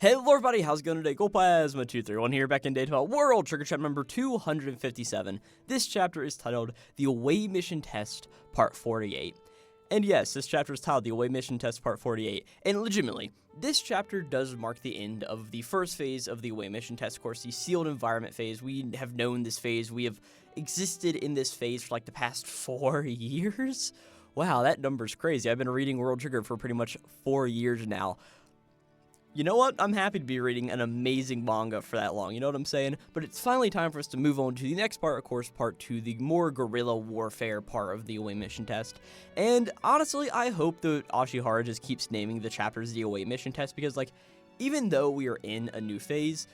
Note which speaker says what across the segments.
Speaker 1: Hello everybody, how's it going today? Glowplasma 231 here, back in day about World Trigger chapter number 257. This chapter is titled The Away Mission Test Part 48. And yes, this chapter is titled The Away Mission Test Part 48. And legitimately, this chapter does mark the end of the first phase of the Away Mission Test, of course, the sealed environment phase. We have known this phase. We have existed in this phase for like the past 4 years. Wow, that number's crazy. I've been reading World Trigger for pretty much 4 years now. You know what? I'm happy to be reading an amazing manga for that long, you know what I'm saying? But it's finally time for us to move on to the next part, of course, part 2, the more guerrilla warfare part of the Away Mission Test. And honestly, I hope that Ashihara just keeps naming the chapters the Away Mission Test, because, like, even though we are in a new phase,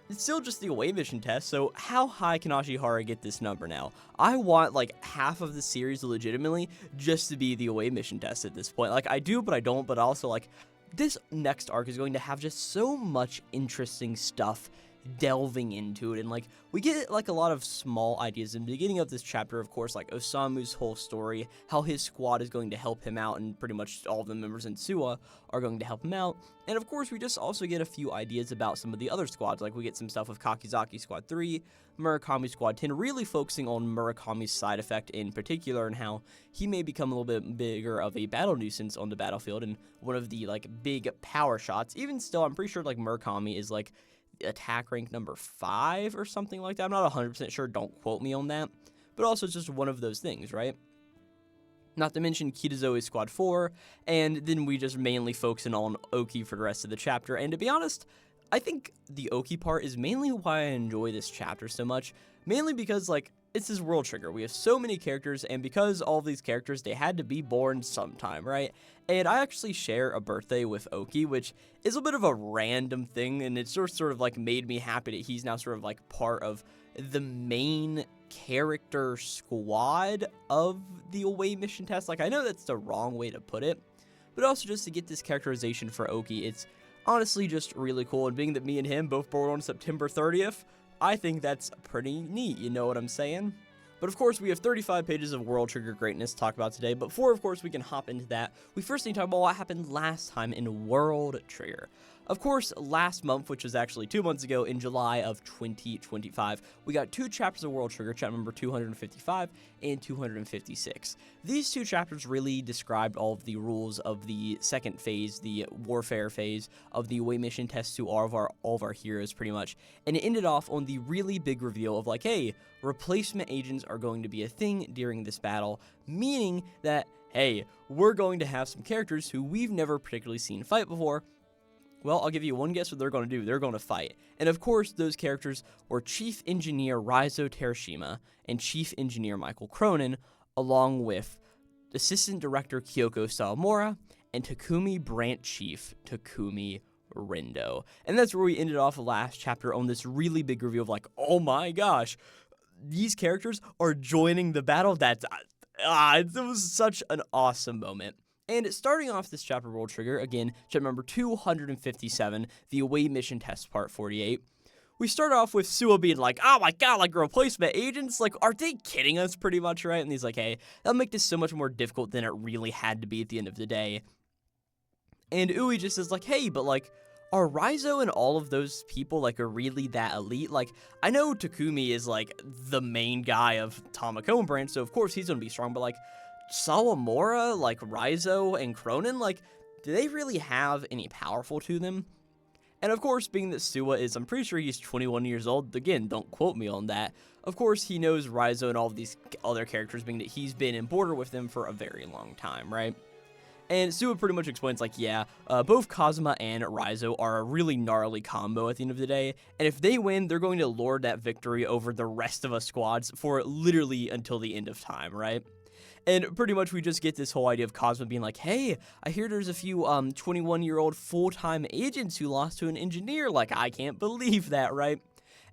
Speaker 1: it's still just the Away Mission Test, so how high can Ashihara get this number now? I want, like, half of the series legitimately just to be the Away Mission Test at this point. Like, I do, but I don't, but also, like, this next arc is going to have just so much interesting stuff delving into it, and like we get like a lot of small ideas in the beginning of this chapter, of course, like Osamu's whole story, how his squad is going to help him out, and pretty much all of the members in Suwa are going to help him out. And of course we just also get a few ideas about some of the other squads, like we get some stuff with Kakizaki Squad 3, Murakami Squad 10, really focusing on Murakami's side effect in particular and how he may become a little bit bigger of a battle nuisance on the battlefield and one of the like big power shots. Even still, I'm pretty sure like Murakami is like attack rank number 5 or something like that. I'm not 100% sure, don't quote me on that, but also it's just one of those things, right? Not to mention Kitazoe's Squad 4, and then we just mainly focusing on Oki for the rest of the chapter. And to be honest, I think the Oki part is mainly why I enjoy this chapter so much, mainly because, like, it's this World Trigger. We have so many characters, and because all of these characters, they had to be born sometime, right? And I actually share a birthday with Oki, which is a bit of a random thing, and it sort of like made me happy that he's now sort of like part of the main character squad of the Away Mission Test. Like, I know that's the wrong way to put it, but also just to get this characterization for Oki, it's honestly just really cool. And being that me and him both born on September 30th, I think that's pretty neat, you know what I'm saying? But of course, we have 35 pages of World Trigger greatness to talk about today, but before, of course, we can hop into that, we first need to talk about what happened last time in World Trigger. Of course, last month, which was actually 2 months ago, in July of 2025, we got 2 chapters of World Trigger, chapter number 255 and 256. These 2 chapters really described all of the rules of the second phase, the warfare phase of the Away Mission Test to all of our heroes, pretty much. And it ended off on the really big reveal of like, hey, replacement agents are going to be a thing during this battle, meaning that, hey, we're going to have some characters who we've never particularly seen fight before. Well, I'll give you one guess what they're going to do. They're going to fight. And of course, those characters were Chief Engineer Raizo Terashima and Chief Engineer Michael Cronin, along with Assistant Director Kyoko Sawamura and Takumi Branch Chief Takumi Rendo. And that's where we ended off the last chapter, on this really big reveal of like, oh my gosh, these characters are joining the battle. It was such an awesome moment. And starting off this chapter World Trigger, again, chapter number 257, the Away Mission Test Part 48, we start off with Suwa being like, oh my god, like replacement agents? Like, are they kidding us pretty much, right? And he's like, hey, that'll make this so much more difficult than it really had to be at the end of the day. And Ui just is like, hey, but like, are Raizo and all of those people, like, are really that elite? Like, I know Takumi is, like, the main guy of Tamako Branch, so of course he's gonna be strong, but like, Sawamura, like Raizo and Cronin, like, do they really have any powerful to them? And of course, being that Suwa is, I'm pretty sure he's 21 years old, again, don't quote me on that, of course he knows Raizo and all of these other characters, being that he's been in border with them for a very long time, right? And Suwa pretty much explains, like, yeah, both Kazuma and Raizo are a really gnarly combo at the end of the day, and if they win, they're going to lord that victory over the rest of us squads for literally until the end of time, right? And pretty much we just get this whole idea of Kazuma being like, hey, I hear there's a few 21-year-old full-time agents who lost to an engineer. Like, I can't believe that, right?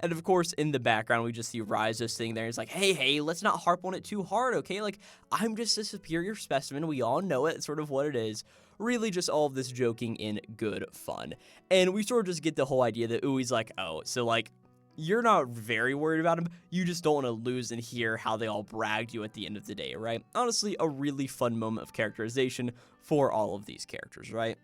Speaker 1: And of course, in the background, we just see Raizo sitting there. He's like, hey, let's not harp on it too hard, okay? Like, I'm just a superior specimen. We all know it. It's sort of what it is. Really just all of this joking in good fun. And we sort of just get the whole idea that Ui's like, oh, so like, you're not very worried about him. You just don't want to lose and hear how they all bragged you at the end of the day, right? Honestly, a really fun moment of characterization for all of these characters, right?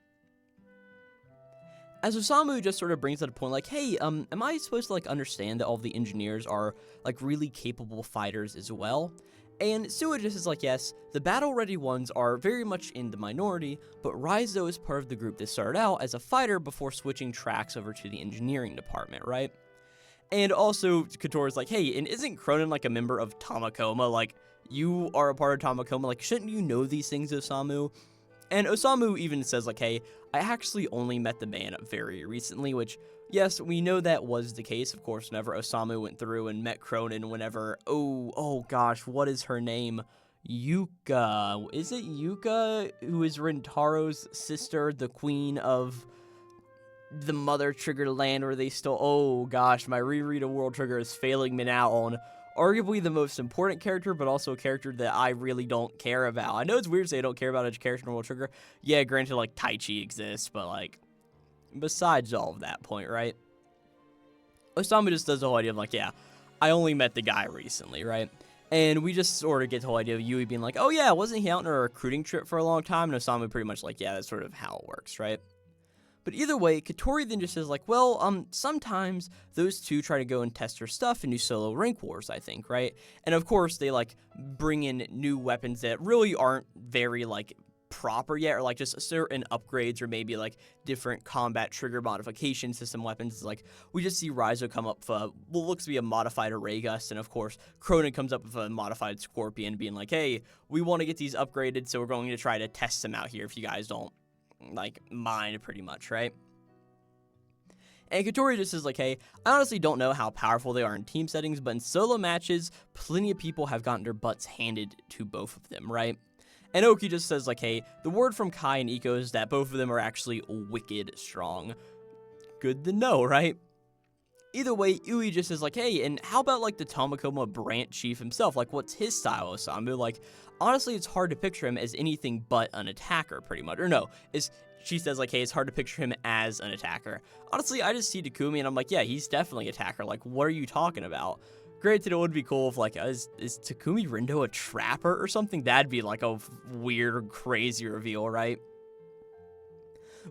Speaker 1: As Osamu just sort of brings up a point like, hey, am I supposed to, like, understand that all of the engineers are, like, really capable fighters as well? And Suwa just is like, yes, the battle-ready ones are very much in the minority, but Raizo is part of the group that started out as a fighter before switching tracks over to the engineering department, right? And also, Kotora's like, hey, and isn't Cronin, like, a member of Tamakoma? Like, you are a part of Tamakoma, like, shouldn't you know these things, Osamu? And Osamu even says, like, hey, I actually only met the man very recently, which, yes, we know that was the case, of course, whenever Osamu went through and met Cronin whenever, oh gosh, what is her name? Yuka. Is it Yuka, who is Rintaro's sister, the queen of the Mother Trigger land where they stole, oh gosh, my reread of World Trigger is failing me now on arguably the most important character, but also a character that I really don't care about. I know it's weird to say I don't care about a character in World Trigger. Yeah, granted, like, Taichi exists, but, like, besides all of that point, right? Osamu just does the whole idea of, like, yeah, I only met the guy recently, right? And we just sort of get the whole idea of Yui being like, oh yeah, wasn't he out on a recruiting trip for a long time? And Osamu pretty much like, yeah, that's sort of how it works, right? But either way, Katori then just says, like, well, sometimes those two try to go and test their stuff and do solo rank wars, I think, right? And of course, they, like, bring in new weapons that really aren't very, like, proper yet, or, like, just certain upgrades or maybe, like, different combat trigger modification system weapons. Like, we just see Raizo come up with what looks to be a modified Array Gust, and of course, Cronin comes up with a modified Scorpion, being like, hey, we want to get these upgraded, so we're going to try to test them out here if you guys don't, like, mind, pretty much, right? And Katori just is like, hey, I honestly don't know how powerful they are in team settings, but in solo matches, plenty of people have gotten their butts handed to both of them, right? And Oki just says, like, hey, the word from Kai and Iko is that both of them are actually wicked strong. Good to know, right? Either way, Ui just is like, hey, and how about, like, the Tamakoma branch chief himself? Like, what's his style, Osamu? Like, honestly, it's hard to picture him as anything but an attacker, pretty much. Or no, she says, like, hey, it's hard to picture him as an attacker. Honestly, I just see Takumi, and I'm like, yeah, he's definitely an attacker. Like, what are you talking about? Granted, it would be cool if, like, is Takumi Rindo a trapper or something? That'd be, like, a weird, crazy reveal, right?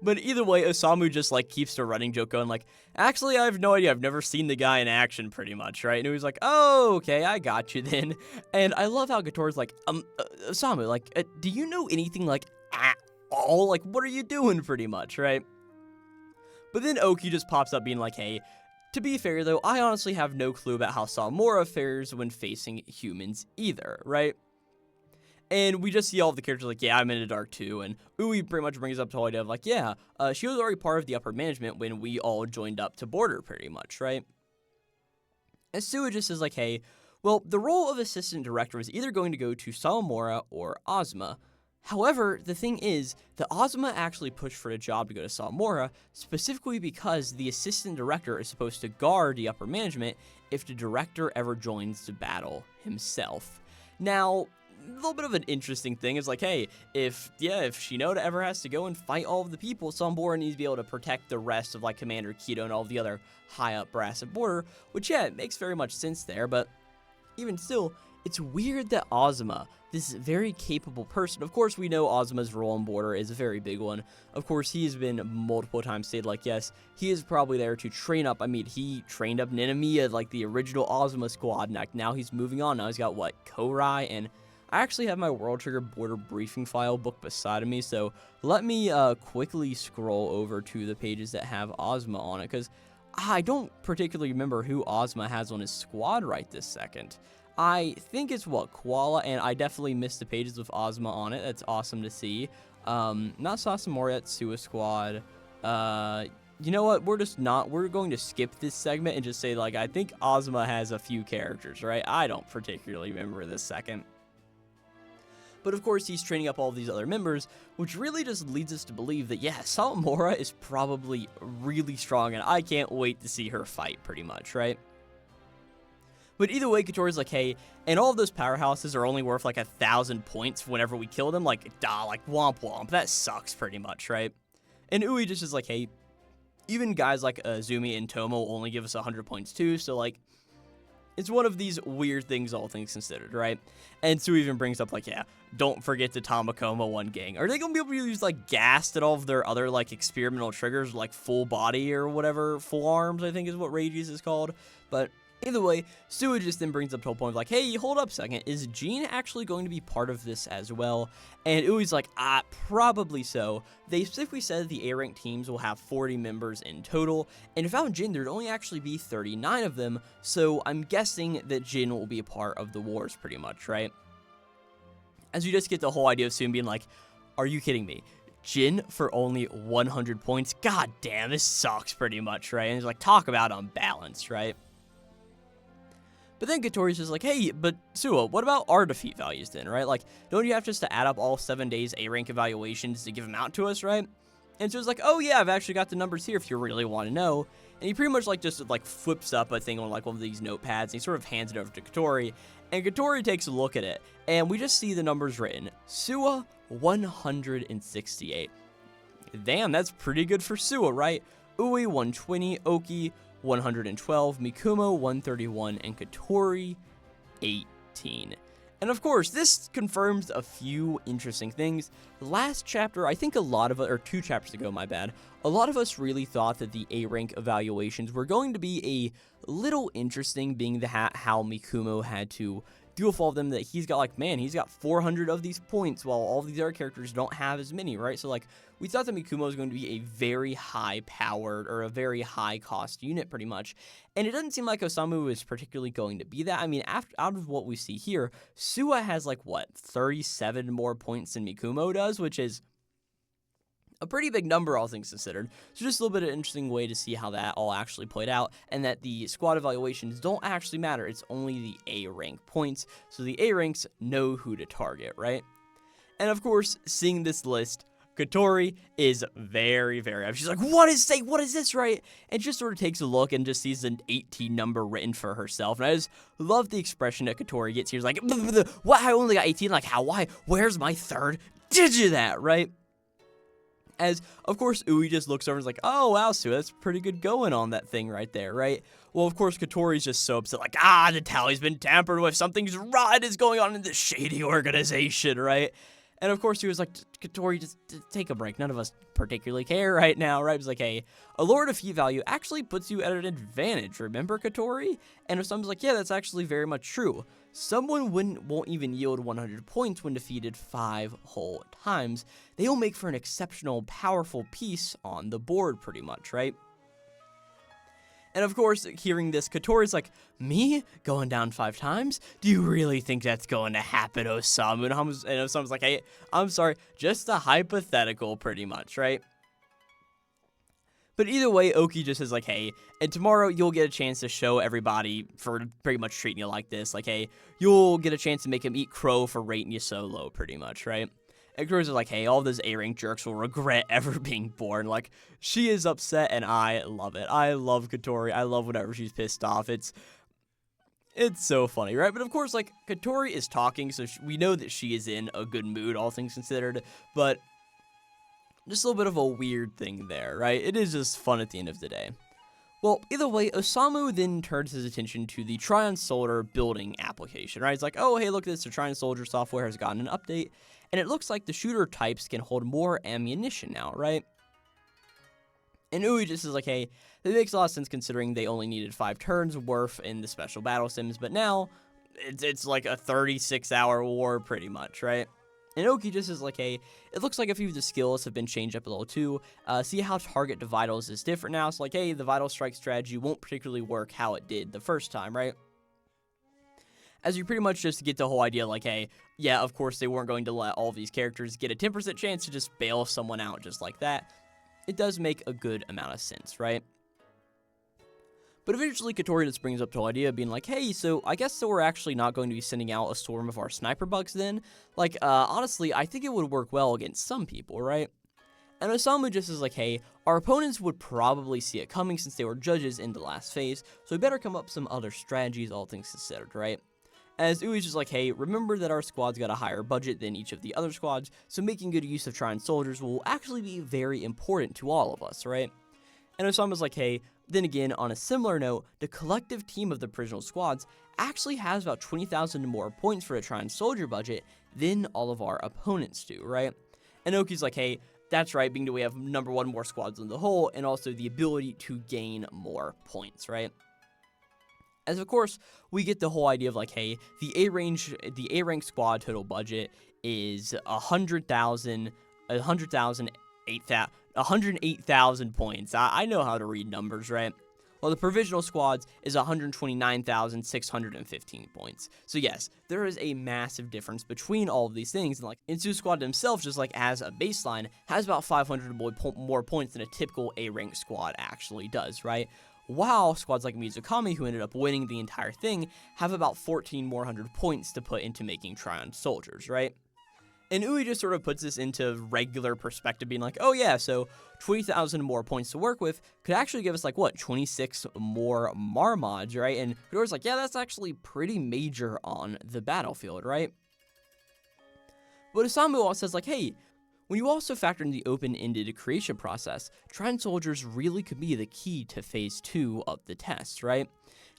Speaker 1: But either way, Osamu just, like, keeps the running joke going, like, actually, I have no idea. I've never seen the guy in action, pretty much, right? And he was like, oh, okay, I got you then. And I love how Katori's like, Osamu, like, do you know anything, like, at all? Like, what are you doing, pretty much, right? But then Oki just pops up being like, hey, to be fair, though, I honestly have no clue about how Sawamura fares when facing humans either, right? And we just see all of the characters like, yeah, I'm in the dark too. And Ui pretty much brings up the whole idea of like, yeah, she was already part of the upper management when we all joined up to Border pretty much, right? And Suwa just says like, hey, well, the role of assistant director is either going to go to Sawamura or Ozma. However, the thing is that Ozma actually pushed for the job to go to Sawamura specifically because the assistant director is supposed to guard the upper management if the director ever joins the battle himself. Now, a little bit of an interesting thing is like, hey, if Shinoda ever has to go and fight all of the people, Sawamura needs to be able to protect the rest of like Commander Kido and all of the other high up brass at Border, which yeah, it makes very much sense there, but even still, it's weird that Ozma, this very capable person, of course we know Ozma's role on Border is a very big one. Of course, he has been multiple times stated like, yes, he is probably there to train up. I mean, he trained up Ninamiya, like the original Ozma squad, and now he's moving on. Now he's got, what, Korai, and I actually have my World Trigger Border briefing file book beside of me, so let me quickly scroll over to the pages that have Ozma on it, because I don't particularly remember who Ozma has on his squad right this second. I think it's, what, Koala, and I definitely missed the pages with Ozma on it. That's awesome to see. Not Sasamori, that's Suwa Squad. You know what, we're going to skip this segment and just say, like, I think Ozma has a few characters, right? I don't particularly remember this second. But of course, he's training up all these other members, which really just leads us to believe that, yeah, Sawamura is probably really strong, and I can't wait to see her fight, pretty much, right? But either way, Katori's like, hey, and all of those powerhouses are only worth like 1,000 points whenever we kill them, like, like, womp womp, that sucks, pretty much, right? And Ui just is like, hey, even guys like Azumi and Tomo only give us 100 points too, so, like, It's one of these weird things, all things considered, right? And Sue even brings up, like, yeah, don't forget the Tamakoma one gang. Are they going to be able to use, like, gas at all of their other, like, experimental triggers, like full body or whatever, full arms, I think is what Rages is called. But either way, Sue just then brings up to a point of, like, hey, hold up a second, is Jean actually going to be part of this as well? And Ui's like, probably so. They specifically said the A-rank teams will have 40 members in total, and without Jin, there'd only actually be 39 of them, so I'm guessing that Jin will be a part of the wars pretty much, right? As you just get the whole idea of Sue being like, are you kidding me? Jin for only 100 points? God damn, this sucks pretty much, right? And it's like, talk about unbalanced, right? But then Katori's just like, hey, but Suwa, what about our defeat values then, right? Like, don't you have just to add up all 7 days A-rank evaluations to give them out to us, right? And so it's like, oh yeah, I've actually got the numbers here if you really want to know. And he pretty much like just like flips up a thing on like one of these notepads, and he sort of hands it over to Katori. And Katori takes a look at it, and we just see the numbers written. Suwa, 168. Damn, that's pretty good for Suwa, right? Ui, 120, Oki, 112, Mikumo, 131, and Katori, 18. And of course, this confirms a few interesting things. Last chapter, I think a lot of, or 2 chapters ago, my bad, a lot of us really thought that the A-rank evaluations were going to be a little interesting, being the how Mikumo had to deal with all of them, that he's got like, man, he's got 400 of these points, while all these other characters don't have as many, right? So like, we thought that Mikumo was going to be a very high-powered, or a very high-cost unit, pretty much. And it doesn't seem like Osamu is particularly going to be that. I mean, out of what we see here, Suwa has like, what, 37 more points than Mikumo does, which is a pretty big number, all things considered. So just a little bit of an interesting way to see how that all actually played out, and that the squad evaluations don't actually matter. It's only the A-rank points, so the A-ranks know who to target, right? And of course, seeing this list, Katori is very, very happy. She's like, what is this, right? And just sort of takes a look and just sees an 18 number written for herself. And I just love the expression that Katori gets here. She's like, what? I only got 18? Like, how? Why? Where's my 3rd digit at, right? As, of course, Ui just looks over and is like, oh, wow, Sue, that's pretty good going on that thing right there, right? Well, of course, Katori's just so upset, like, the tally's been tampered with. Something's right is going on in this shady organization, right? And of course, he was like, Katori, just take a break. None of us particularly care right now, right? He's like, hey, a lower defeat value actually puts you at an advantage, remember, Katori? And if someone's like, yeah, that's actually very much true. Someone won't even yield 100 points when defeated 5 whole times. They will make for an exceptional, powerful piece on the board, pretty much, right? And of course, hearing this, Katori's like, me? Going down 5 times? Do you really think that's going to happen, Osamu? And Osamu's like, hey, I'm sorry, just a hypothetical, pretty much, right? But either way, Oki just is like, hey, and tomorrow you'll get a chance to show everybody for pretty much treating you like this. Like, hey, you'll get a chance to make him eat crow for rating you so low, pretty much, right? And Cruz is like, hey, all those A-rank jerks will regret ever being born. Like, she is upset, and I love it. I love Katori. I love whenever she's pissed off. It's so funny, right? But of course, like, Katori is talking, so we know that she is in a good mood, all things considered. But just a little bit of a weird thing there, right? It is just fun at the end of the day. Well, either way, Osamu then turns his attention to the Tryon Soldier building application, right? He's like, oh, hey, look at this. The Tryon Soldier software has gotten an update, and it looks like the shooter types can hold more ammunition now, right? And Ui just is like, hey, that makes a lot of sense considering they only needed 5 turns worth in the special battle sims, but now it's like a 36-hour war pretty much, right? And Oki just is like, hey, it looks like a few of the skills have been changed up a little too. See how target to vitals is different now. So like, hey, the vital strike strategy won't particularly work how it did the first time, right? As you pretty much just get the whole idea like, hey, yeah, of course they weren't going to let all of these characters get a 10% chance to just bail someone out just like that. It does make a good amount of sense, right? But eventually, Katori just brings up the whole idea of being like, hey, so I guess that we're actually not going to be sending out a swarm of our sniper bugs then. Like, honestly, I think it would work well against some people, right? And Osamu just is like, hey, our opponents would probably see it coming since they were judges in the last phase, so we better come up with some other strategies, all things considered, right? As Ui's just like, hey, remember that our squad's got a higher budget than each of the other squads, so making good use of Tryon soldiers will actually be very important to all of us, right? And Osamu's like, hey, then again, on a similar note, the collective team of the Provisional Squads actually has about 20,000 more points for a Trine Soldier budget than all of our opponents do, right? And Oki's like, hey, that's right, being that we have number 1 more squads in the whole, and also the ability to gain more points, right? As of course, we get the whole idea of like, hey, the A rank squad total budget is 108,000 points. I know how to read numbers, right? Well, the provisional squads is 129,615 points. So yes, there is a massive difference between all of these things. And like, Suwa Squad himself, just like as a baseline, has about 500 more points than a typical A-rank squad actually does, right? While squads like Murakami, who ended up winning the entire thing, have about 1,400 points to put into making Trine Soldiers, right? And Ui just sort of puts this into regular perspective, being like, oh yeah, so 20,000 more points to work with could actually give us, like, what, 26 more Marmods, right? And Ghidorah's like, yeah, that's actually pretty major on the battlefield, right? But Osamu also says, like, hey, when you also factor in the open-ended creation process, Trine Soldiers really could be the key to Phase 2 of the test, right?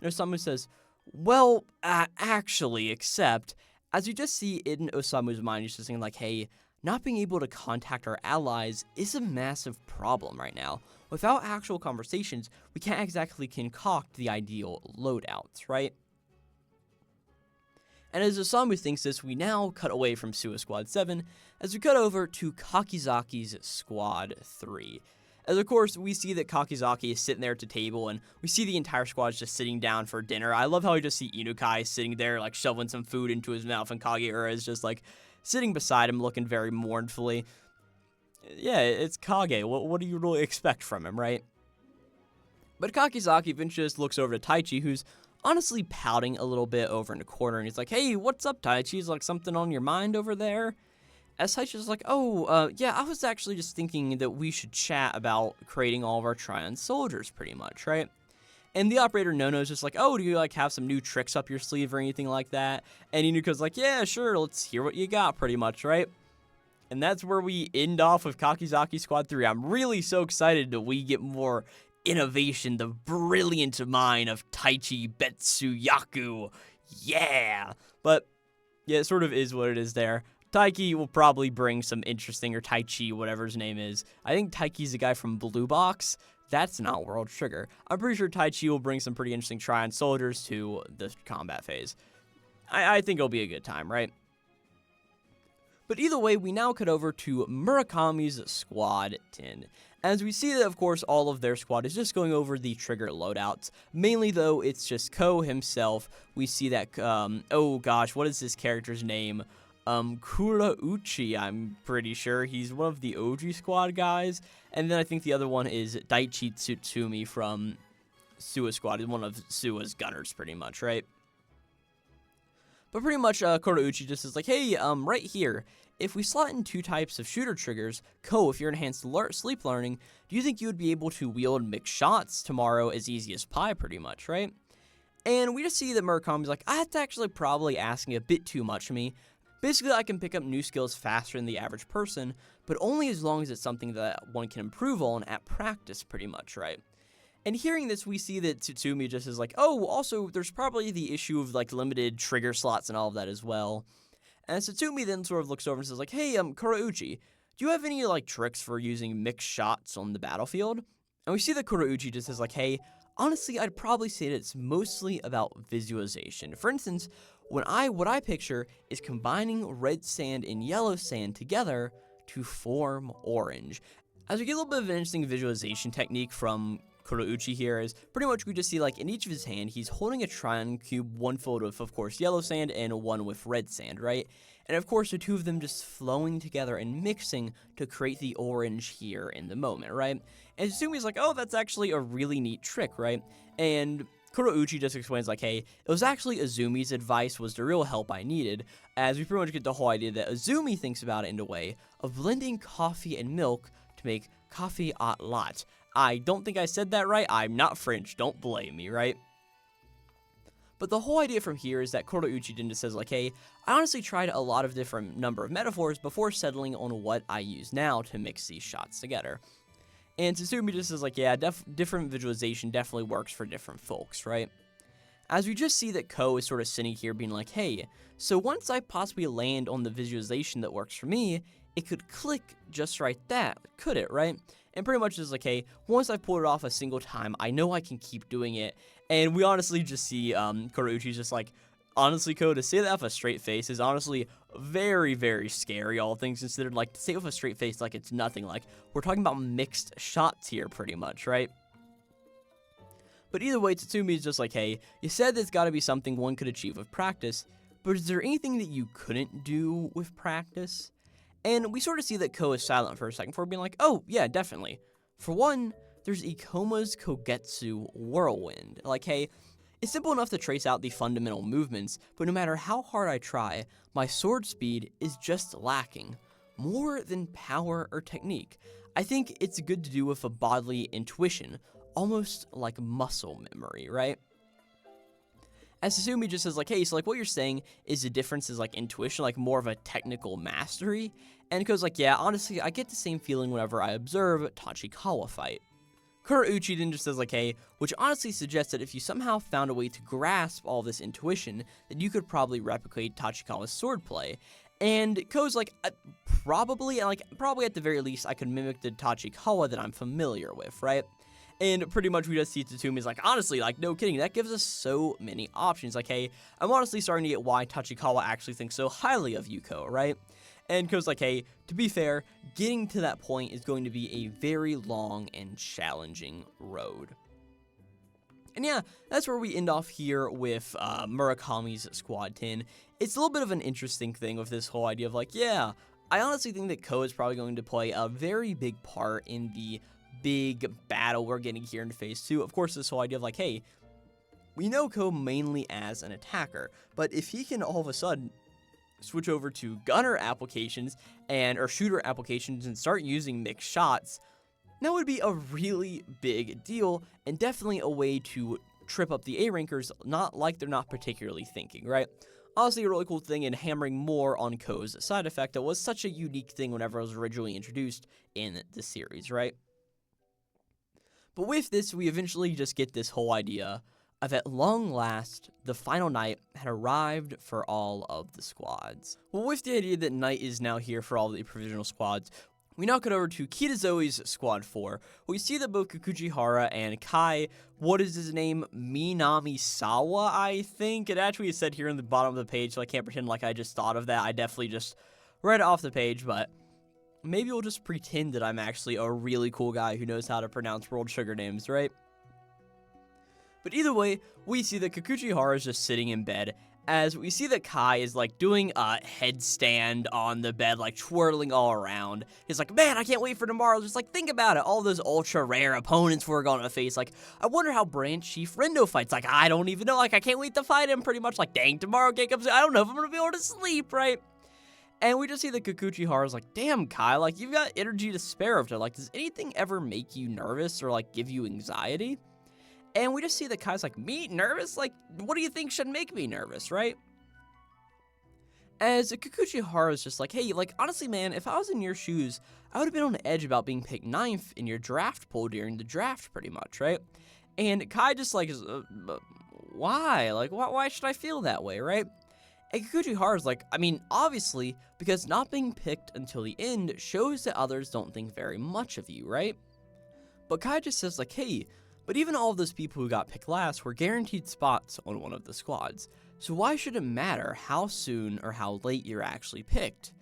Speaker 1: And Osamu says, well, actually, except... As you just see in Osamu's mind, he's just saying like, hey, not being able to contact our allies is a massive problem right now. Without actual conversations, we can't exactly concoct the ideal loadouts, right? And as Osamu thinks this, we now cut away from Suwa Squad 7, as we cut over to Kakizaki's Squad 3. As of course, we see that Kakizaki is sitting there at the table, and we see the entire squad just sitting down for dinner. I love how we just see Inukai sitting there, like, shoveling some food into his mouth, and Kageura is just, like, sitting beside him, looking very mournfully. Yeah, it's Kage. What do you really expect from him, right? But Kakizaki eventually just looks over to Taichi, who's honestly pouting a little bit over in the corner, and he's like, hey, what's up, Taichi? Is, like, something on your mind over there? As Taichi's like, yeah, I was actually just thinking that we should chat about creating all of our Trine Soldiers, pretty much, right? And the operator Nono's just like, oh, do you, like, have some new tricks up your sleeve or anything like that? And Inuka's like, yeah, sure, let's hear what you got, pretty much, right? And that's where we end off with Kakizaki Squad 3. I'm really so excited that we get more innovation, the brilliant mind of Taichi Betsuyaku. Yeah! But, yeah, it sort of is what it is there. Taiki will probably bring some interesting, or Taichi, whatever his name is. I think Taiki's the guy from Blue Box. That's not World Trigger. I'm pretty sure Taichi will bring some pretty interesting Trine Soldiers to the combat phase. I think it'll be a good time, right? But either way, we now cut over to Murakami's Squad 10. As we see that, of course, all of their squad is just going over the trigger loadouts. Mainly, though, it's just Ko himself. We see that, oh gosh, what is this character's name? Kurauchi, I'm pretty sure. He's one of the OG squad guys. And then I think the other one is Daichi Tsutsumi from Suwa Squad. He's one of Suwa's gunners, pretty much, right? But pretty much, Kurauchi just is like, hey, right here, if we slot in 2 types of shooter triggers, Ko, if you're enhanced sleep learning, do you think you would be able to wield mixed shots tomorrow as easy as pie, pretty much, right? And we just see that Murakami's like, that's actually probably asking a bit too much of me. Basically, I can pick up new skills faster than the average person, but only as long as it's something that one can improve on at practice, pretty much, right? And hearing this, we see that Tsutsumi just is like, oh, also, there's probably the issue of, like, limited trigger slots and all of that as well. And Tsutsumi then sort of looks over and says, like, hey, Kurauchi, do you have any, like, tricks for using mixed shots on the battlefield? And we see that Kurauchi just is like, hey, honestly, I'd probably say that it's mostly about visualization. For instance, what I picture is combining red sand and yellow sand together to form orange. As we get a little bit of an interesting visualization technique from Kurauchi here is pretty much we just see, like, in each of his hand, he's holding a triangle cube, one filled with, of course, yellow sand and one with red sand, right? And of course, the 2 of them just flowing together and mixing to create the orange here in the moment, right? And Tsutsumi is like, oh, that's actually a really neat trick, right? And Kurauchi just explains, like, hey, it was actually Azumi's advice was the real help I needed, as we pretty much get the whole idea that Azumi thinks about it in a way of blending coffee and milk to make coffee at latte. I don't think I said that right. I'm not French. Don't blame me, right? But the whole idea from here is that Kurauchi then just says, like, hey, I honestly tried a lot of different number of metaphors before settling on what I use now to mix these shots together. And Tatsumi just says, like, yeah, different visualization definitely works for different folks, right? As we just see that Ko is sort of sitting here being like, hey, so once I possibly land on the visualization that works for me, it could click just right that, could it, right? And pretty much is like, hey, once I've pulled it off a single time, I know I can keep doing it. And we honestly just see Kurouchi's just like, honestly, Ko, to say that with a straight face is honestly very, very scary, all things considered. Like, to say it with a straight face like it's nothing. Like, we're talking about mixed shots here pretty much, right? But either way, Tatsumi is just like, hey, you said there's got to be something one could achieve with practice, but is there anything that you couldn't do with practice? And we sort of see that Ko is silent for a second before being like, oh, yeah, definitely. For one, there's Ikoma's Kogetsu Whirlwind. Like, hey, it's simple enough to trace out the fundamental movements, but no matter how hard I try, my sword speed is just lacking. More than power or technique. I think it's good to do with a bodily intuition, almost like muscle memory, right? As Tatsumi just says, like, hey, so, like, what you're saying is the difference is, like, intuition, like, more of a technical mastery. And Ko's like, yeah, honestly, I get the same feeling whenever I observe Tachikawa fight. Kurouchi then just says, like, hey, which honestly suggests that if you somehow found a way to grasp all this intuition, then you could probably replicate Tachikawa's swordplay. And Ko's like, probably at the very least, I could mimic the Tachikawa that I'm familiar with, right? And pretty much we just see Tatsumi's like, honestly, like, no kidding, that gives us so many options. Like, hey, I'm honestly starting to get why Tachikawa actually thinks so highly of Yuko, right? And Ko's like, hey, to be fair, getting to that point is going to be a very long and challenging road. And yeah, that's where we end off here with Murakami's Squad 10. It's a little bit of an interesting thing with this whole idea of like, yeah, I honestly think that Ko is probably going to play a very big part in the big battle we're getting here in Phase 2. Of course, this whole idea of like, hey, we know Ko mainly as an attacker, but if he can all of a sudden switch over to gunner applications or shooter applications and start using mixed shots, that would be a really big deal and definitely a way to trip up the A-rankers, not like they're not particularly thinking, right? Honestly, a really cool thing in hammering more on Ko's side effect that was such a unique thing whenever it was originally introduced in the series, right? But with this, we eventually just get this whole idea of at long last, the final night had arrived for all of the squads. Well, with the idea that night is now here for all the provisional squads, we now cut over to Kitazoe's Squad 4. We see that both Kikuchihara and Kai, what is his name? Minamisawa, I think? It actually is said here in the bottom of the page, so I can't pretend like I just thought of that. I definitely just read it off the page, but maybe we'll just pretend that I'm actually a really cool guy who knows how to pronounce world sugar names, right? But either way, we see that Kikuchihara is just sitting in bed, as we see that Kai is, like, doing a headstand on the bed, like, twirling all around. He's like, man, I can't wait for tomorrow. Just, like, think about it. All those ultra-rare opponents we're going to face. Like, I wonder how Branch Chief Rendo fights. Like, I don't even know. Like, I can't wait to fight him, pretty much. Like, dang, tomorrow can't come soon. I don't know if I'm going to be able to sleep, right? And we just see that Kikuchihara's like, damn, Kai, like, you've got energy to spare up to. Like, does anything ever make you nervous or, like, give you anxiety? And we just see that Kai's like, me? Nervous? Like, what do you think should make me nervous, right? As Kikuchihara's just like, hey, like, honestly, man, if I was in your shoes, I would have been on the edge about being picked 9th in your draft pool during the draft, pretty much, right? And Kai just like, why? Like, why should I feel that way, right? And Kikuchihara's like, I mean, obviously, because not being picked until the end shows that others don't think very much of you, right? But Kai just says like, hey, but even all of those people who got picked last were guaranteed spots on one of the squads, so why should it matter how soon or how late you're actually picked?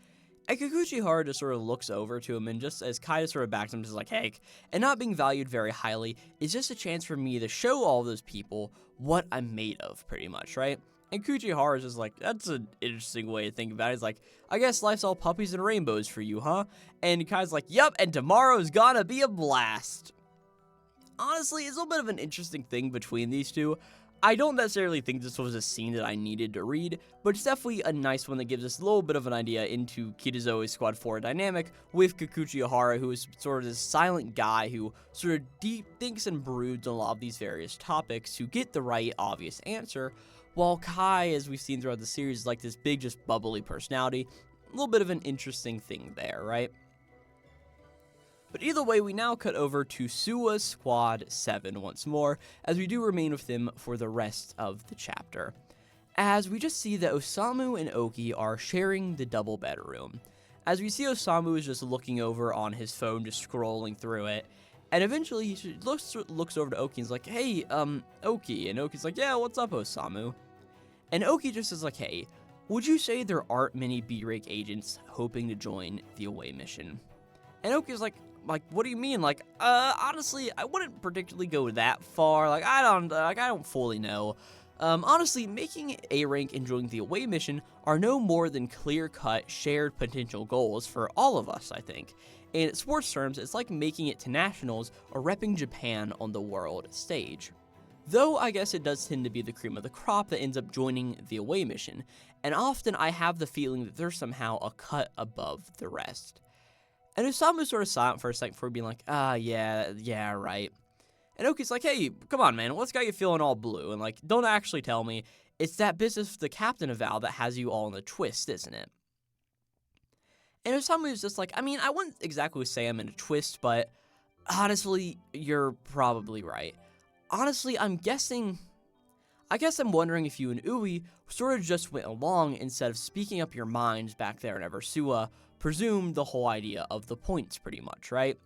Speaker 1: And Kikuchihara just sort of looks over to him, and just as Kai just sort of backs him, just like, hey, and not being valued very highly is just a chance for me to show all those people what I'm made of, pretty much, right? And Kikuchihara's just like, that's an interesting way to think about it. He's like, I guess life's all puppies and rainbows for you, huh? And Kai's like, yep, and tomorrow's gonna be a blast. Honestly, it's a little bit of an interesting thing between these two. I don't necessarily think this was a scene that I needed to read, but it's definitely a nice one that gives us a little bit of an idea into Kitazoe's Squad 4 dynamic with Kikuchihara, who is sort of this silent guy who sort of deep thinks and broods on a lot of these various topics to get the right obvious answer, while Kai, as we've seen throughout the series, is like this big, just bubbly personality. A little bit of an interesting thing there, right? But either way, we now cut over to Suwa Squad 7 once more, as we do remain with them for the rest of the chapter. As we just see that Osamu and Oki are sharing the double bedroom. As we see Osamu is just looking over on his phone, just scrolling through it. And eventually he looks over to Oki and is like, hey, Oki. And Oki's like, yeah, what's up, Osamu? And Oki just is like, hey, would you say there aren't many B-rank agents hoping to join the away mission? And Oki's like, what do you mean? Like, honestly, I wouldn't particularly go that far. Like, I don't fully know. Honestly, making A rank and joining the away mission are no more than clear-cut, shared potential goals for all of us, I think. In sports terms, it's like making it to nationals or repping Japan on the world stage. Though I guess it does tend to be the cream of the crop that ends up joining the away mission, and often I have the feeling that they're somehow a cut above the rest. And Osamu's sort of silent for a second before being like, yeah, right. And Oki's like, hey, come on, man, what's got you feeling all blue? And like, don't actually tell me. It's that business with the captain of Val that has you all in a twist, isn't it? And Osamu's just like, I mean, I wouldn't exactly say I'm in a twist, but honestly, you're probably right. Honestly, I guess I'm wondering if you and Ui sort of just went along instead of speaking up your minds back there whenever Suwa presumed the whole idea of the points pretty much, right?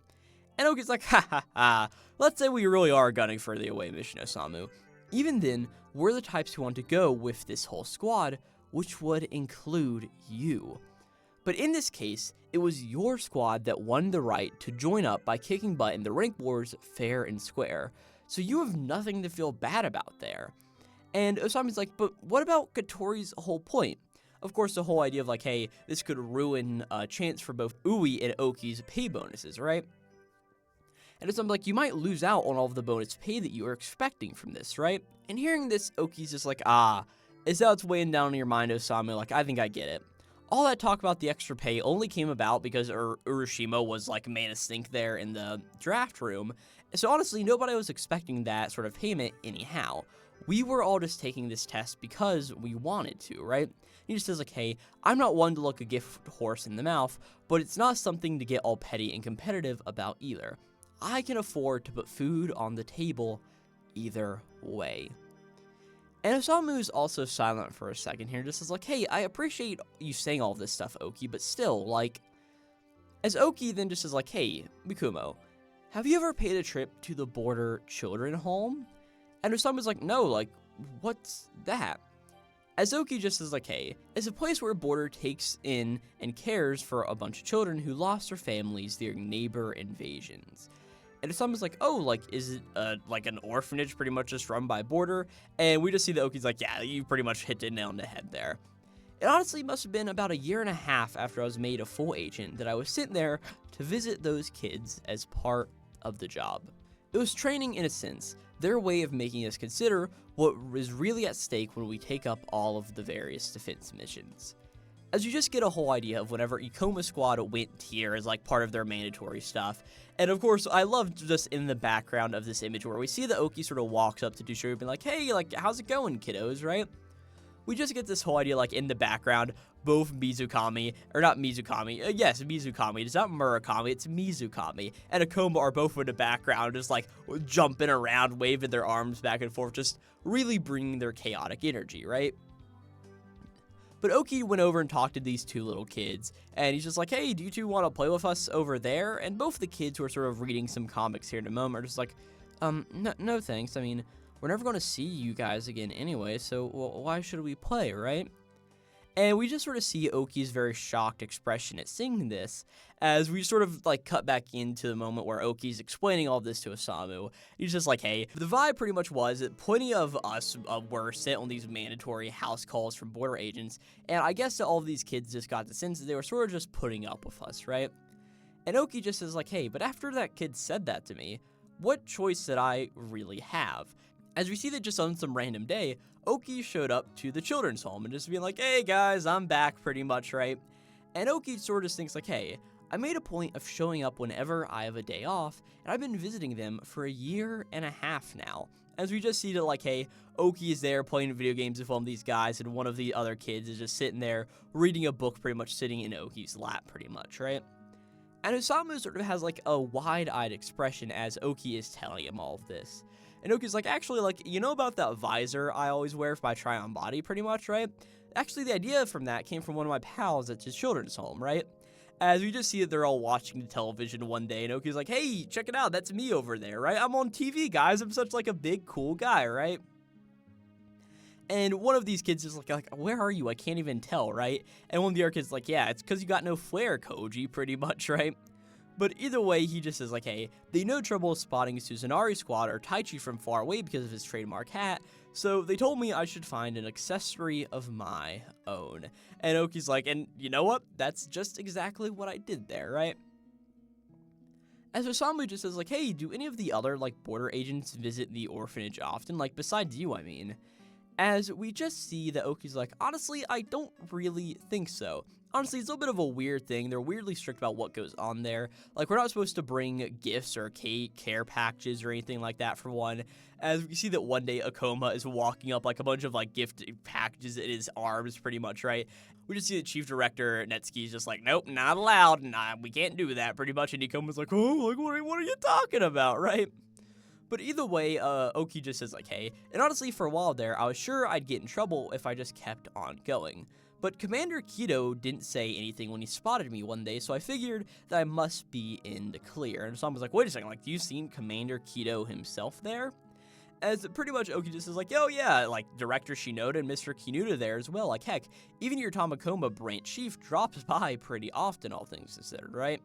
Speaker 1: And Oki's like, ha, let's say we really are gunning for the away mission, Osamu. Even then, we're the types who want to go with this whole squad, which would include you. But in this case, it was your squad that won the right to join up by kicking butt in the rank wars fair and square, so you have nothing to feel bad about there. And Osamu's like, but what about Katori's whole point? Of course, the whole idea of like, hey, this could ruin a chance for both Ui and Oki's pay bonuses, right? And Osamu's like, you might lose out on all of the bonus pay that you were expecting from this, right? And hearing this, Oki's just like, is that what's weighing down on your mind, Osamu? Like, I think I get it. All that talk about the extra pay only came about because Urashima was like man of stink there in the draft room. So honestly, nobody was expecting that sort of payment anyhow. We were all just taking this test because we wanted to, right? He just says like, hey, I'm not one to look a gift horse in the mouth, but it's not something to get all petty and competitive about either. I can afford to put food on the table either way. And Osamu's also silent for a second here, just as like, hey, I appreciate you saying all this stuff, Oki, but still, like, as Oki then just is like, hey, Mikumo, have you ever paid a trip to the border children home? And Osamu's like, no, like, what's that? As Oki just is like, hey, it's a place where border takes in and cares for a bunch of children who lost their families during neighbor invasions. And Osamu's like, oh, like, is it, like, an orphanage pretty much just run by border? And we just see that Oki's like, yeah, you pretty much hit the nail on the head there. It honestly must have been about 1.5 years after I was made a full agent that I was sent there to visit those kids as part of the job. It was training in a sense, their way of making us consider what is really at stake when we take up all of the various defense missions. As you just get a whole idea of whenever Ikoma Squad went here as like part of their mandatory stuff. And of course, I love just in the background of this image where we see that Oki sort of walks up to Dushiro being like, hey, like, how's it going, kiddos, right? We just get this whole idea, like, in the background, both Mizukami, or not Mizukami, yes, Mizukami, it's not Murakami, it's Mizukami, and Ikoma are both in the background, just, like, jumping around, waving their arms back and forth, just really bringing their chaotic energy, right? But Oki went over and talked to these two little kids, and he's just like, hey, do you two want to play with us over there? And both the kids who are sort of reading some comics here in a moment are just like, no thanks, I mean, we're never going to see you guys again anyway, so why should we play, right? And we just sort of see Oki's very shocked expression at seeing this, as we sort of, like, cut back into the moment where Oki's explaining all this to Osamu. He's just like, hey, the vibe pretty much was that plenty of us were sent on these mandatory house calls from border agents, and I guess that all of these kids just got the sense that they were sort of just putting up with us, right? And Oki just is like, hey, but after that kid said that to me, what choice did I really have? As we see that just on some random day, Oki showed up to the children's home and just being like, hey guys, I'm back pretty much, right? And Oki sort of just thinks like, hey, I made a point of showing up whenever I have a day off, and I've been visiting them for 1.5 years now. As we just see that, like, hey, Oki is there playing video games with one of these guys, and one of the other kids is just sitting there reading a book, pretty much sitting in Oki's lap, pretty much, right? And Osamu sort of has like a wide-eyed expression as Oki is telling him all of this. And Oki's like, actually, like, you know about that visor I always wear for my try-on body, pretty much, right? Actually, the idea from that came from one of my pals at his children's home, right? As we just see that they're all watching the television one day, and Oki's like, hey, check it out, that's me over there, right? I'm on TV, guys. I'm such, like, a big, cool guy, right? And one of these kids is like, where are you? I can't even tell, right? And one of the other kids is like, yeah, it's because you got no flair, Koji, pretty much, right? But either way, he just says, like, hey, they no trouble spotting Susanari Squad or Taichi from far away because of his trademark hat, so they told me I should find an accessory of my own. And Oki's like, and you know what? That's just exactly what I did there, right? As Osamu just says, like, hey, do any of the other, like, border agents visit the orphanage often? Like, besides you, I mean. As we just see that Oki's like, honestly, I don't really think so. Honestly, it's a little bit of a weird thing. They're weirdly strict about what goes on there. Like, we're not supposed to bring gifts or care packages or anything like that, for one. As we see that one day Akoma is walking up, like, a bunch of, like, gift packages in his arms, pretty much, right? We just see the chief director, Netsuki's just like, nope, not allowed. Nah, we can't do that, pretty much. And Akoma's like, oh, like, what are you talking about, right? But either way, Oki just says, like, hey, and honestly, for a while there, I was sure I'd get in trouble if I just kept on going. But Commander Kido didn't say anything when he spotted me one day, so I figured that I must be in the clear. And someone was like, wait a second, like, do you seen Commander Kido himself there? As pretty much Oki just is like, oh yeah, like, Director Shinoda and Mr. Kinuta there as well. Like, heck, even your Tamakoma branch chief drops by pretty often, all things considered, right?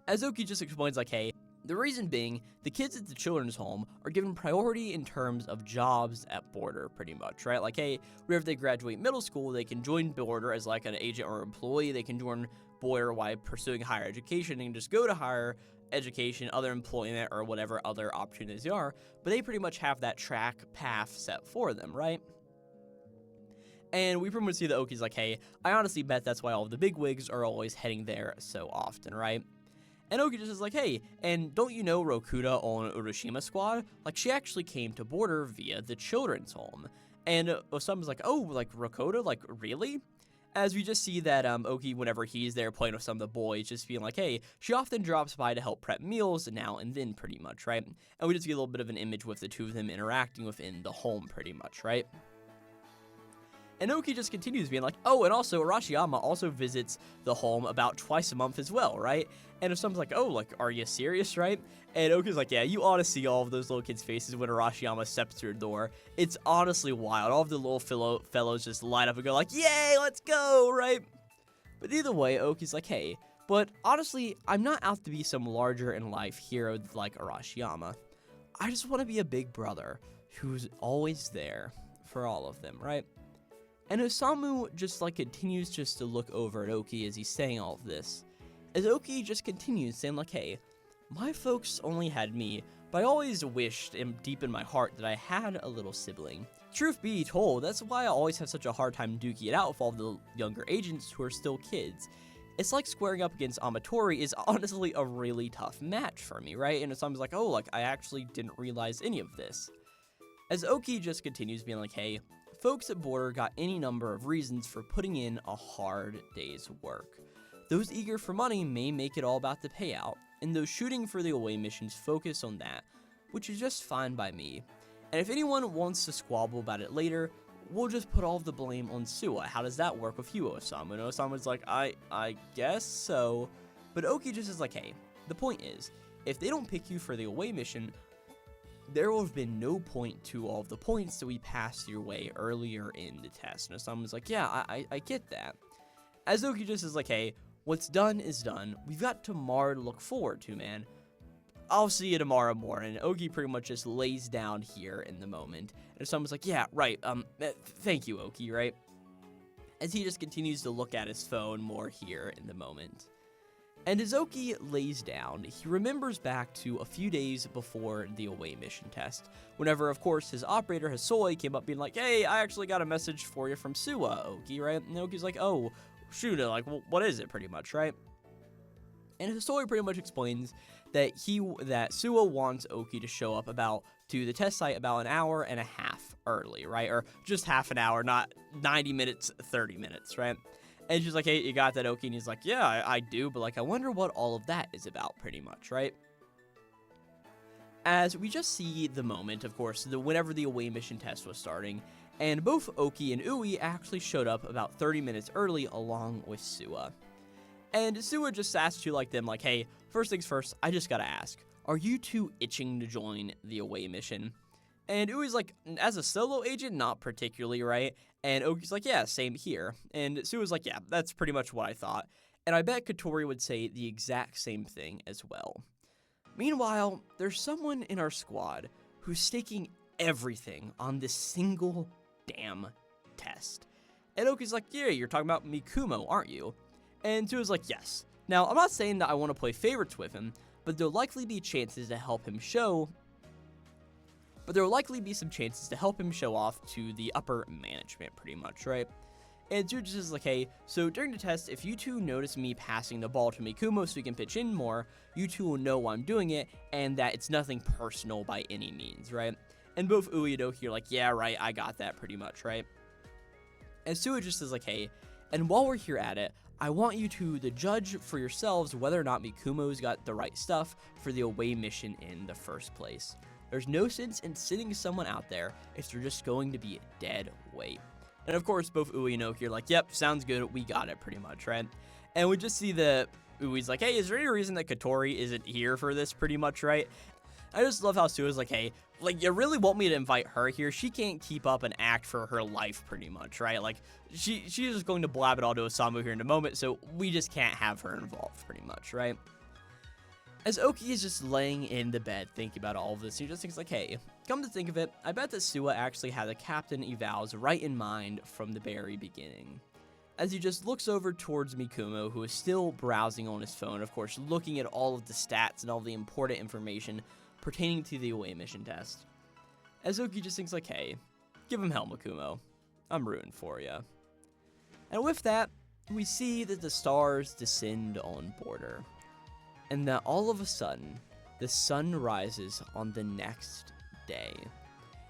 Speaker 1: As Oki just explains, like, hey, the reason being, the kids at the children's home are given priority in terms of jobs at Border, pretty much, right? Like, hey, whenever they graduate middle school, they can join Border as, like, an agent or employee. They can join Border while pursuing higher education and just go to higher education, other employment, or whatever other opportunities there are. But they pretty much have that path set for them, right? And we pretty much see that Oki's like, hey, I honestly bet that's why all of the bigwigs are always heading there so often, right? And Oki just is like, hey, and don't you know Rokuda on Urashima Squad? Like, she actually came to Border via the children's home. And Osamu's like, oh, like, Rokuda? Like, really? As we just see that Oki, whenever he's there playing with some of the boys, just being like, hey, she often drops by to help prep meals now and then, pretty much, right? And we just get a little bit of an image with the two of them interacting within the home, pretty much, right? And Oki just continues being like, oh, and also Arashiyama also visits the home about twice a month as well, right? And if someone's like, oh, like, are you serious, right? And Oki's like, yeah, you ought to see all of those little kids' faces when Arashiyama steps through the door. It's honestly wild. All of the little fellows just light up and go like, yay, let's go, right? But either way, Oki's like, hey, but honestly, I'm not out to be some larger-in-life hero like Arashiyama. I just want to be a big brother who's always there for all of them, right? And Osamu just, like, continues just to look over at Oki as he's saying all of this. As Oki just continues saying, like, hey, my folks only had me, but I always wished deep in my heart that I had a little sibling. Truth be told, that's why I always have such a hard time duking it out with all the younger agents who are still kids. It's like squaring up against Amatori is honestly a really tough match for me, right? And Osamu's like, oh, like, I actually didn't realize any of this. As Oki just continues being like, hey, folks at Border got any number of reasons for putting in a hard day's work. Those eager for money may make it all about the payout, and those shooting for the away missions focus on that, which is just fine by me. And if anyone wants to squabble about it later, we'll just put all of the blame on Suwa. How does that work with you, Osamu? And Osamu's like, I guess so. But Oki just is like, hey, the point is, if they don't pick you for the away mission, there will have been no point to all of the points that we passed your way earlier in the test. And Osamu's like, yeah, I get that. As Oki just is like, hey, what's done is done. We've got tomorrow to look forward to, man. I'll see you tomorrow morning. Oki pretty much just lays down here in the moment. And Osamu's like, yeah, right, thank you, Oki, right? As he just continues to look at his phone more here in the moment. And as Oki lays down, he remembers back to a few days before the away mission test, whenever, of course, his operator, Hisoi, came up being like, hey, I actually got a message for you from Suwa, Oki, right? And Oki's like, oh, shoot, like, well, what is it, pretty much, right? And Hisoi pretty much explains that Suwa wants Oki to show up to the test site about an hour and a half early, right? Or just half an hour, not 90 minutes, 30 minutes, right? And she's like, hey, you got that, Oki? And he's like, yeah, I do, but like, I wonder what all of that is about, pretty much, right? As we just see the moment, of course, whenever the away mission test was starting, and both Oki and Ui actually showed up about 30 minutes early along with Suwa. And Suwa just asked you like them, like, hey, first things first, I just gotta ask, are you two itching to join the away mission? And Ui's like, as a solo agent, not particularly, right? And Oki's like, yeah, same here. And Suwa's like, yeah, that's pretty much what I thought. And I bet Katori would say the exact same thing as well. Meanwhile, there's someone in our squad who's staking everything on this single damn test. And Oki's like, yeah, you're talking about Mikumo, aren't you? And Suwa's like, yes. Now, I'm not saying that I want to play favorites with him, but there'll likely be chances to help him show... But there will likely be some chances to help him show off to the upper management, pretty much, right? And Suwa just is like, hey, so during the test, if you two notice me passing the ball to Mikumo so he can pitch in more, you two will know why I'm doing it, and that it's nothing personal by any means, right? And both Ui and Oki are like, yeah, right, I got that pretty much, right? And Suwa just is like, hey, and while we're here at it, I want you to judge for yourselves whether or not Mikumo's got the right stuff for the away mission in the first place. There's no sense in sending someone out there if they're just going to be dead weight. And of course, both Ui and Oki are like, yep, sounds good, we got it pretty much, right? And we just see that Ui's like, hey, is there any reason that Katori isn't here for this pretty much, right? I just love how Suwa's like, hey, like, you really want me to invite her here? She can't keep up an act for her life pretty much, right? Like, she's just going to blab it all to Osamu here in a moment, so we just can't have her involved pretty much, right? As Oki is just laying in the bed thinking about all of this, he just thinks like, hey, come to think of it, I bet that Suwa actually had the captain evals right in mind from the very beginning. As he just looks over towards Mikumo, who is still browsing on his phone, of course, looking at all of the stats and all the important information pertaining to the away mission test. As Oki just thinks like, hey, give him hell, Mikumo. I'm rooting for ya. And with that, we see that the stars descend on Border. And that all of a sudden, the sun rises on the next day.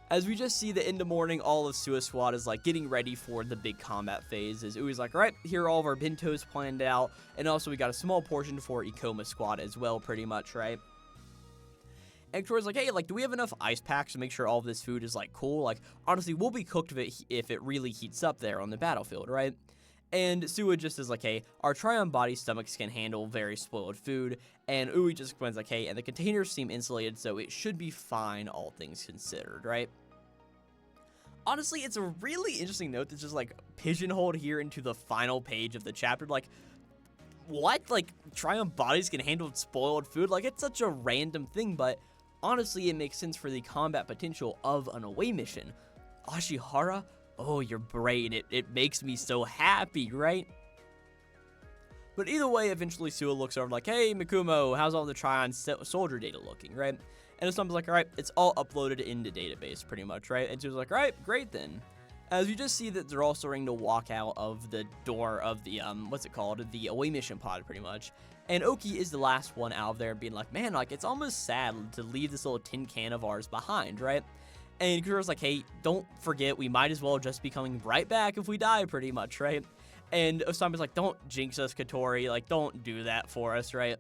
Speaker 1: As we just see that in the morning, all of Suwa Squad is like getting ready for the big combat phase. As Ui's like, all right, here are all of our bentos planned out. And also we got a small portion for Ikoma Squad as well, pretty much, right? And Katori's like, hey, like, do we have enough ice packs to make sure all of this food is like cool? Like, honestly, we'll be cooked if it really heats up there on the battlefield, right? And Suwa just is like, hey, our Trion body stomachs can handle very spoiled food. And Ui just explains like, hey, and the containers seem insulated, so it should be fine, all things considered, right? Honestly, it's a really interesting note that's just like pigeonholed here into the final page of the chapter. Like, what? Like, Trion bodies can handle spoiled food? Like, it's such a random thing, but honestly, it makes sense for the combat potential of an away mission. Ashihara? Oh, your brain, it makes me so happy, right? But either way, eventually Suwa looks over like, hey, Mikumo, how's all the Trion soldier data looking, right? And Osamu's like, all right, it's all uploaded into database pretty much, right? And Suwa's like, all right, great then. As you just see that they're all starting to walk out of the door of the, what's it called? The away mission pod pretty much. And Oki is the last one out of there being like, man, like, it's almost sad to leave this little tin can of ours behind, right? And Kuro's like, hey, don't forget, we might as well just be coming right back if we die, pretty much, right? And Osamu's like, don't jinx us, Katori. Like, don't do that for us, right?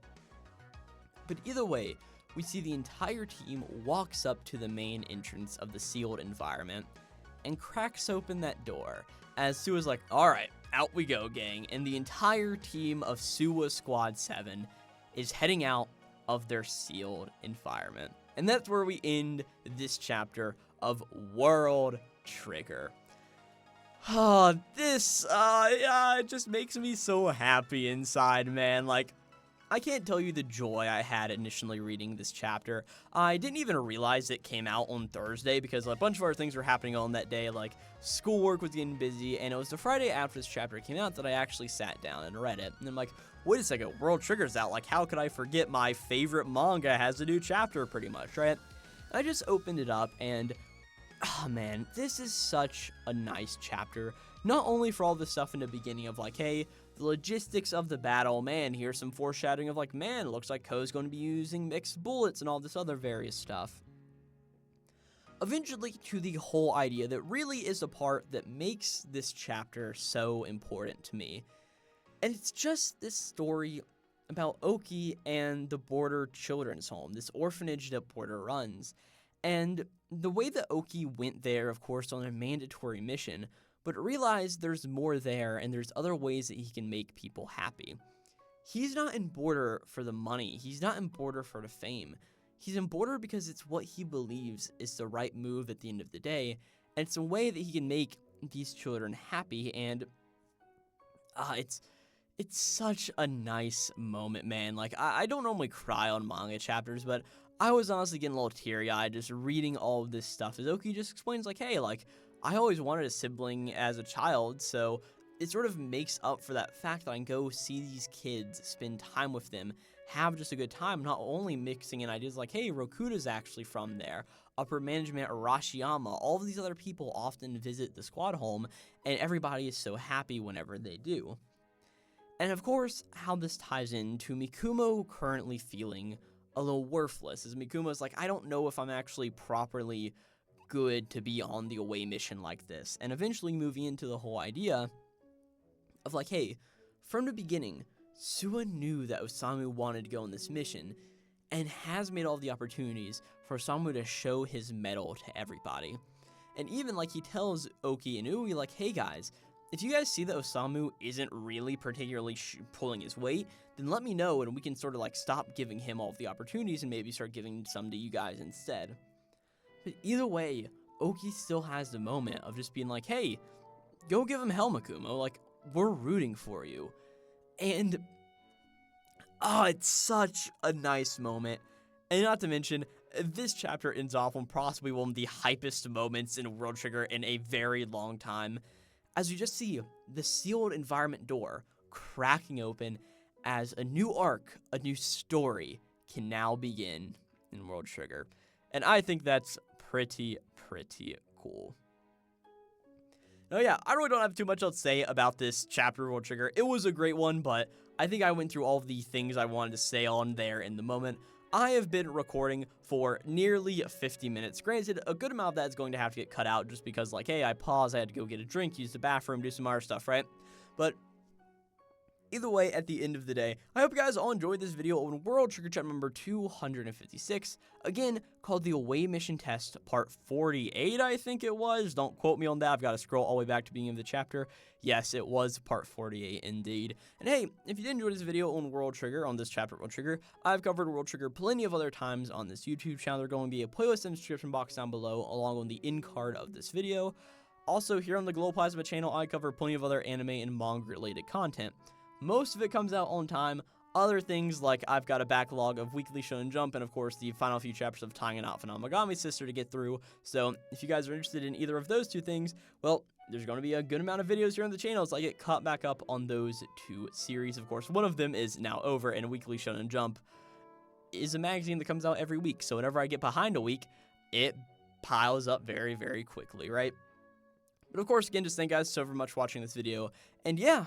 Speaker 1: But either way, we see the entire team walks up to the main entrance of the sealed environment and cracks open that door. As Suwa's like, all right, out we go, gang. And the entire team of Suwa Squad 7 is heading out of their sealed environment. And that's where we end this chapter of World Trigger. Oh, this, it just makes me so happy inside, man. Like, I can't tell you the joy I had initially reading this chapter. I didn't even realize it came out on Thursday because a bunch of other things were happening on that day, like schoolwork was getting busy, and it was the Friday after this chapter came out that I actually sat down and read it. And I'm like, wait a second, World Trigger's out. Like, how could I forget my favorite manga has a new chapter, pretty much, right? I just opened it up, and oh man, this is such a nice chapter. Not only for all the stuff in the beginning of like, hey, the logistics of the battle, man, here's some foreshadowing of like, man, it looks like Ko's going to be using mixed bullets and all this other various stuff. Eventually to the whole idea that really is the part that makes this chapter so important to me. And it's just this story about Oki and the Border Children's Home, this orphanage that Border runs. And the way that Oki went there, of course, on a mandatory mission, but realized there's more there and there's other ways that he can make people happy. He's not in Border for the money. He's not in Border for the fame. He's in Border because it's what he believes is the right move at the end of the day, and it's a way that he can make these children happy, and it's such a nice moment, man. Like, I don't normally cry on manga chapters, but I was honestly getting a little teary-eyed just reading all of this stuff, as Oki just explains, like, hey, like, I always wanted a sibling as a child, so it sort of makes up for that fact that I can go see these kids, spend time with them, have just a good time, not only mixing in ideas like, hey, Rokuda's actually from there, upper management Arashiyama, all of these other people often visit the squad home, and everybody is so happy whenever they do. And of course, how this ties into Mikumo currently feeling a little worthless, as Mikumo's like, I don't know if I'm actually properly good to be on the away mission like this, and eventually moving into the whole idea of like, hey, from the beginning, Suwa knew that Osamu wanted to go on this mission, and has made all the opportunities for Osamu to show his mettle to everybody. And even like he tells Oki and Ui like, hey guys, if you guys see that Osamu isn't really particularly pulling his weight, then let me know and we can sort of like stop giving him all of the opportunities and maybe start giving some to you guys instead. But either way, Oki still has the moment of just being like, hey, go give him hell, Mikumo, like, we're rooting for you. And it's such a nice moment. And not to mention, this chapter ends off on possibly one of the hypest moments in World Trigger in a very long time, as you just see the sealed environment door cracking open as a new arc, a new story can now begin in World Trigger. And I think that's pretty cool. Now, yeah, I really don't have too much else to say about this chapter of World Trigger. It was a great one, but I think I went through all of the things I wanted to say on there in the moment. I have been recording for nearly 50 minutes. Granted, a good amount of that is going to have to get cut out just because, like, hey, I paused, I had to go get a drink, use the bathroom, do some other stuff, right? But either way, at the end of the day, I hope you guys all enjoyed this video on World Trigger chapter number 256, again, called the Away Mission Test, part 48, I think it was. Don't quote me on that, I've got to scroll all the way back to the beginning of the chapter. Yes, it was part 48 indeed. And hey, if you did enjoy this video on World Trigger, on this chapter of World Trigger, I've covered World Trigger plenty of other times on this YouTube channel. There's going to be a playlist in the description box down below, along with the end card of this video. Also, here on the Glowplasma channel, I cover plenty of other anime and manga related content. Most of it comes out on time. Other things, like I've got a backlog of Weekly Shonen Jump and, of course, the final few chapters of Tying an Alfyn on Megami Sister to get through. So, if you guys are interested in either of those two things, well, there's going to be a good amount of videos here on the channel, so I get caught back up on those two series. Of course, one of them is now over, and Weekly Shonen Jump is a magazine that comes out every week. So, whenever I get behind a week, it piles up very quickly, right? But of course, again, just thank you guys so very much for watching this video. And yeah,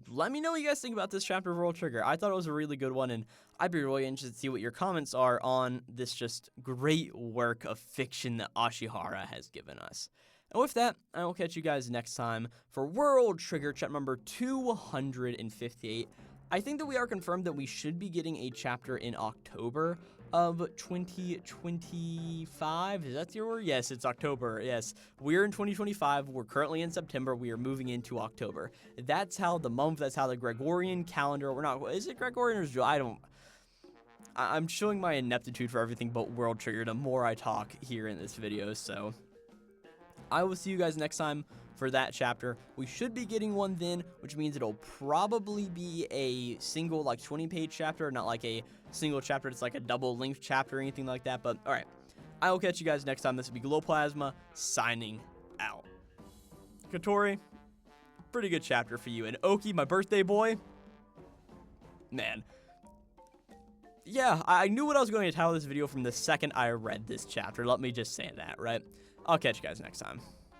Speaker 1: let me know what you guys think about this chapter of World Trigger. I thought it was a really good one, and I'd be really interested to see what your comments are on this just great work of fiction that Ashihara has given us. And with that, I will catch you guys next time for World Trigger chapter number 258. I think that we are confirmed that we should be getting a chapter in October of 2025. Is that the year? Yes, it's October. Yes, we're in 2025. We're currently in September. We are moving into October. That's how the month, that's how the Gregorian calendar, is it Gregorian or is it July? I'm showing my ineptitude for everything but World Trigger the more I talk here in this video, so I will see you guys next time for that chapter. We should be getting one then, which means it'll probably be a single, like, 20-page chapter, not like a single chapter. It's like a double-length chapter or anything like that. But, all right, I will catch you guys next time. This will be Glowplasma signing out. Katori, pretty good chapter for you. And Oki, my birthday boy, man. Yeah, I knew what I was going to title this video from the second I read this chapter. Let me just say that, right? I'll catch you guys next time.